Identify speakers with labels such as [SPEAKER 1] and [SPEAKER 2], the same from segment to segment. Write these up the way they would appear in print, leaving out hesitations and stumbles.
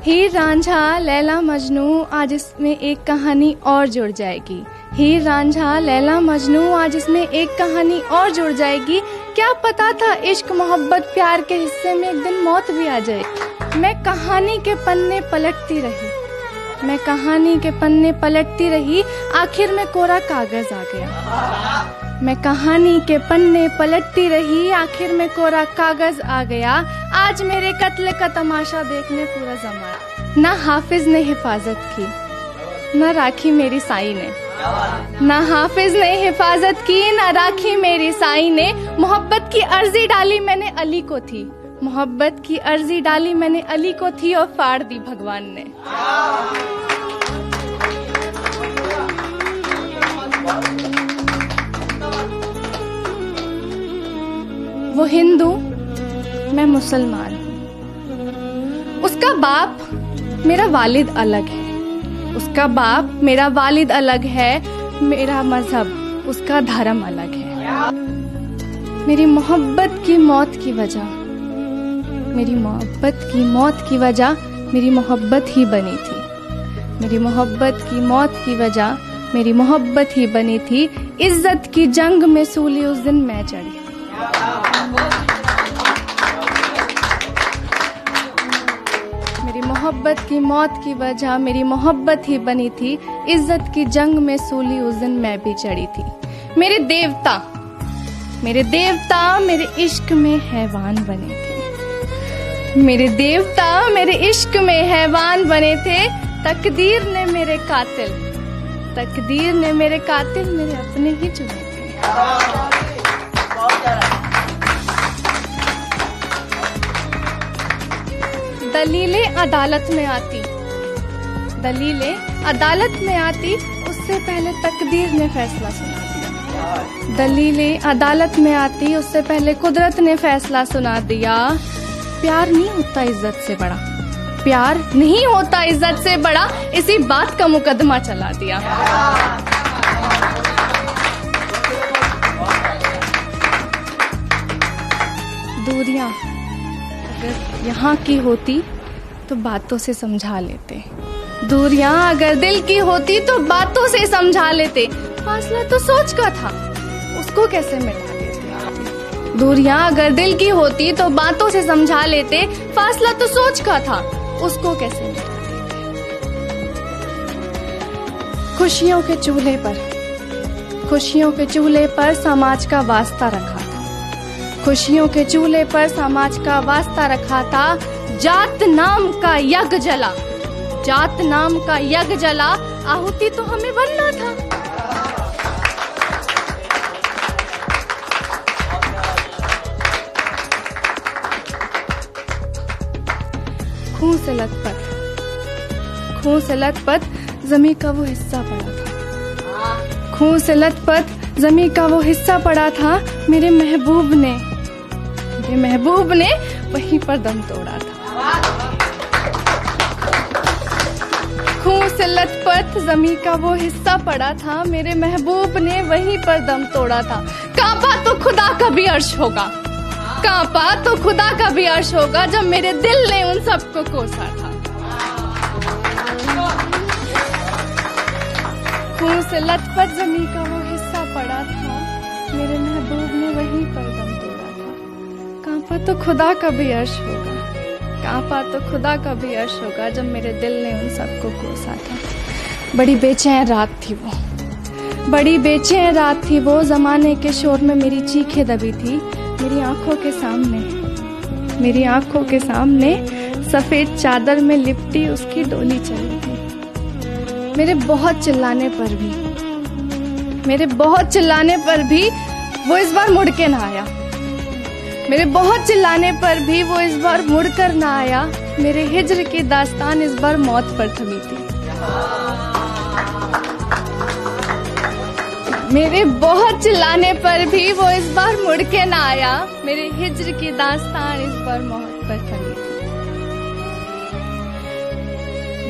[SPEAKER 1] हीर रांझा लैला मजनू आज इसमें एक कहानी और जुड़ जाएगी। हीर रांझा लैला मजनू आज इसमें एक कहानी और जुड़ जाएगी। क्या पता था इश्क मोहब्बत प्यार के हिस्से में एक दिन मौत भी आ जाए। मैं कहानी के पन्ने पलटती रही, मैं कहानी के पन्ने पलटती रही, आखिर में कोरा कागज आ गया। मैं कहानी के पन्ने पलटती रही, आखिर में कोरा कागज आ गया। आज मेरे कत्ल का तमाशा देखने पूरा जमाना। ना हाफिज ने हिफाजत की, ना राखी मेरी साई ने। ना हाफिज ने हिफाजत की, ना राखी मेरी साई ने। मोहब्बत की अर्जी डाली मैंने अली को थी, मोहब्बत की अर्जी डाली मैंने अली को थी और फाड़ दी भगवान ने। वो हिंदू, मैं मुसलमान हूँ। उसका बाप मेरा वालिद अलग है, उसका बाप मेरा वालिद अलग है। मेरा मजहब, उसका धर्म अलग है। मेरी मोहब्बत की मौत की वजह, मेरी मोहब्बत की मौत की वजह मेरी मोहब्बत ही बनी थी। मेरी मोहब्बत की मौत की वजह मेरी मोहब्बत ही बनी थी। इज्जत की जंग में सूली उस दिन मैं चढ़ी। मेरी मोहब्बत की मौत की वजह मेरी मोहब्बत ही बनी थी। इज्जत की जंग में सूली उस दिन मैं भी चढ़ी थी। मेरे देवता, मेरे देवता मेरे इश्क में हैवान बने थे। मेरे देवता मेरे इश्क में हैवान बने थे। तकदीर ने मेरे कातिल, तकदीर ने मेरे कातिल मेरे अपने ही चुने थे। दलीलें अदालत में आती, दलीलें अदालत में आती, उससे पहले तकदीर ने फैसला सुना दिया। दलीलें अदालत में आती, उससे पहले कुदरत ने फैसला सुना दिया। प्यार नहीं होता इज्जत से बड़ा, प्यार नहीं होता इज्जत से बड़ा, इसी बात का मुकदमा चला दिया। दूरियां अगर यहाँ की होती तो बातों से समझा लेते। दूरियां अगर दिल की होती तो बातों से समझा लेते। फासला तो सोच का था, उसको कैसे मिटा देते। दूरियां अगर दिल की होती तो बातों से समझा लेते। फासला तो सोच का था, उसको कैसे मिटा देते। खुशियों के चूल्हे पर, खुशियों के चूल्हे पर समाज का वास्ता रखा था। खुशियों के चूल्हे पर समाज का वास्ता रखा था। जात नाम का यज्ञ जला, जात नाम का यज्ञ जला, आहुति तो हमें बनना था। खून से लथपथ, खून से लथपथ जमी का वो हिस्सा पड़ा था। खून से लथपथ जमी का वो हिस्सा पड़ा था। मेरे महबूब ने, मेरे महबूब ने वहीं पर दम तोड़ा था। खून से लथपथ जमी का वो हिस्सा पड़ा था। मेरे महबूब ने वहीं पर दम तोड़ा था। कांपा तो खुदा का भी अर्श होगा, कांपा तो खुदा का भी अर्श होगा, जब मेरे दिल ने उन सबको कोसा था। खून से लथपथ जमी का वो हिस्सा पड़ा था। मेरे महबूब ने वहीं पर दम तोड़ा था। कांपा तो खुदा का भी अर्श होगा, कांपा तो खुदा का भी अर्श होगा, जब मेरे दिल ने उन सबको कोसा था। बड़ी बेचैन रात थी वो, बड़ी बेचैन रात थी वो। जमाने के शोर में मेरी चीखें दबी थी। मेरी आंखों के सामने, मेरी आंखों के सामने सफेद चादर में लिपटी उसकी डोली चली थी। मेरे बहुत चिल्लाने पर भी, मेरे बहुत चिल्लाने पर भी वो इस बार मुड़ के ना आया। मेरे बहुत चिल्लाने पर भी वो इस बार मुड़कर ना आया। मेरे हिज्र की दास्तान इस बार मौत पर थमी थी। मेरे बहुत चिल्लाने पर भी वो इस बार मुड़ के ना आया। मेरे हिज्र की दास्तान इस बार मौत पर थमी थी।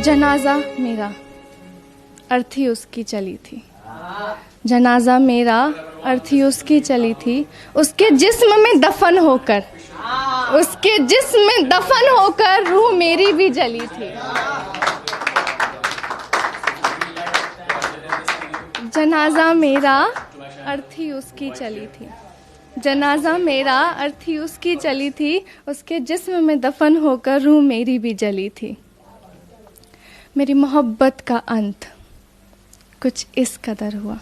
[SPEAKER 1] जनाजा मेरा अर्थी उसकी चली थी, जनाजा मेरा अर्थी उसकी चली थी। उसके जिस्म में दफन होकर, उसके जिस्म में दफन होकर रूह मेरी भी जली थी। जनाजा मेरा अर्थी उसकी चली थी, जनाजा मेरा अर्थी उसकी चली थी, उसके जिस्म में दफन होकर रूह मेरी भी जली थी। मेरी मोहब्बत का अंत कुछ इस कदर हुआ,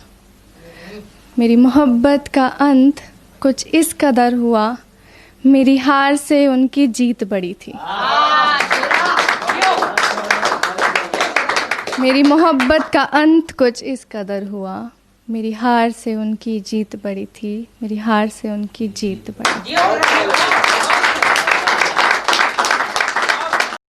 [SPEAKER 1] मेरी मोहब्बत का अंत कुछ इस कदर हुआ, मेरी हार से उनकी जीत बड़ी थी। मेरी मोहब्बत का अंत कुछ इस कदर हुआ, मेरी हार से उनकी जीत बड़ी थी, मेरी हार से उनकी जीत बड़ी थी।